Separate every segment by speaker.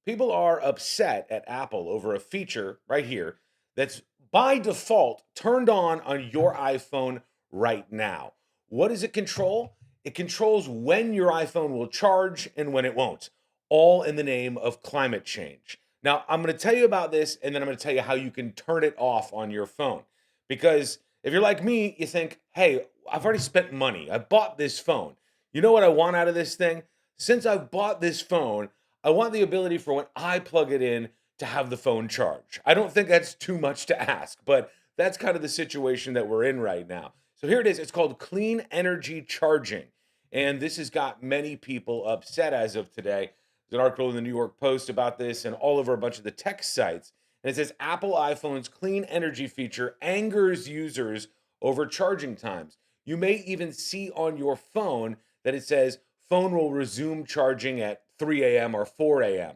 Speaker 1: People are upset at Apple over a feature right here that's by default turned on your iPhone right now. What does it control? It controls when your iPhone will charge and when it won't, all in the name of climate change. Now, I'm going to tell you about this and then I'm going to tell you how you can turn it off on your phone. Because if you're like me, you think, hey, I've already spent money. I bought this phone. You know what I want out of this thing? Since I've bought this phone, I want the ability for when I plug it in to have the phone charge. I don't think that's too much to ask, but that's kind of the situation that we're in right now. So here it is. It's called clean energy charging. And this has got many people upset as of today. There's an article in the New York Post about this and all over a bunch of the tech sites. And it says Apple iPhone's clean energy feature angers users over charging times. You may even see on your phone that it says phone will resume charging at 3 a.m. or 4 a.m.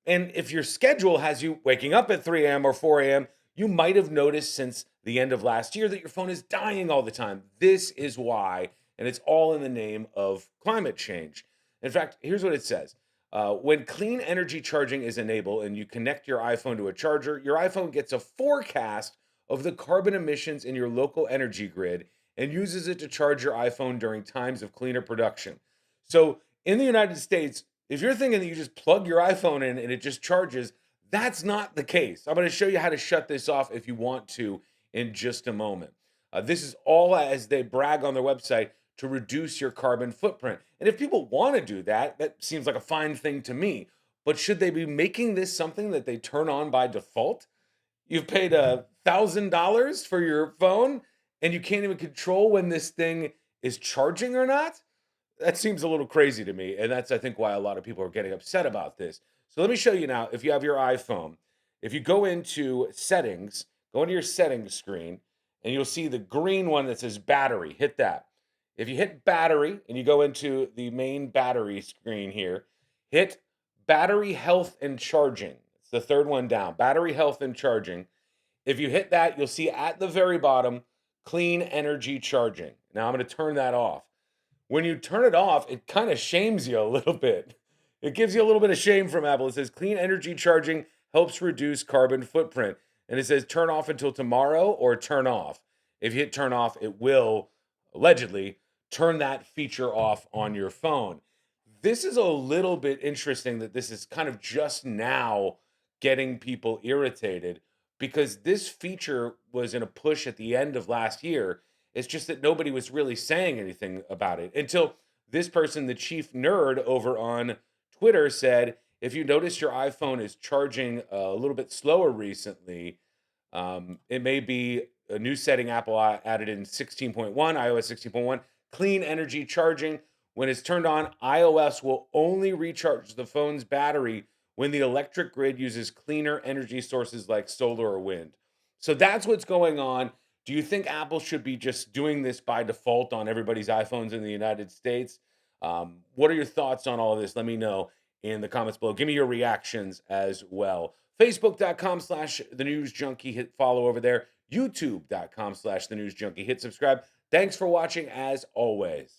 Speaker 1: And if your schedule has you waking up at 3 a.m. or 4 a.m., you might have noticed since the end of last year that your phone is dying all the time. This is why, and it's all in the name of climate change. In fact, here's what it says. When clean energy charging is enabled and you connect your iPhone to a charger, your iPhone gets a forecast of the carbon emissions in your local energy grid and uses it to charge your iPhone during times of cleaner production. So in the United States, if you're thinking that you just plug your iPhone in and it just charges, that's not the case. I'm going to show you how to shut this off if you want to in just a moment. This is all as they brag on their website to reduce your carbon footprint. And if people want to do that, that seems like a fine thing to me. But should they be making this something that they turn on by default? You've paid $1,000 for your phone and you can't even control when this thing is charging or not? That seems a little crazy to me, and that's, I think, why a lot of people are getting upset about this. So let me show you now, if you have your iPhone, if you go into settings, go into your settings screen, and you'll see the green one that says battery. Hit that. If you hit battery and you go into the main battery screen here, hit battery health and charging. It's the third one down, battery health and charging. If you hit that, you'll see at the very bottom, clean energy charging. Now I'm going to turn that off. When you turn it off, it kind of shames you a little bit. It gives you a little bit of shame from Apple. It says clean energy charging helps reduce carbon footprint. And it says turn off until tomorrow or turn off. If you hit turn off, it will allegedly turn that feature off on your phone. This is a little bit interesting that this is kind of just now getting people irritated because this feature was in a push at the end of last year. It's just that nobody was really saying anything about it until this person, the chief nerd over on Twitter, said if you notice your iPhone is charging a little bit slower recently, it may be a new setting Apple added in 16.1, iOS 16.1, clean energy charging. When it's turned on, iOS will only recharge the phone's battery when the electric grid uses cleaner energy sources like solar or wind. So that's what's going on. Do you think Apple should be just doing this by default on everybody's iPhones in the United States? What are your thoughts on all of this? Let me know in the comments below. Give me your reactions as well. Facebook.com/slash the news junkie. Hit follow over there. YouTube.com/the news junkie. Hit subscribe. Thanks for watching as always.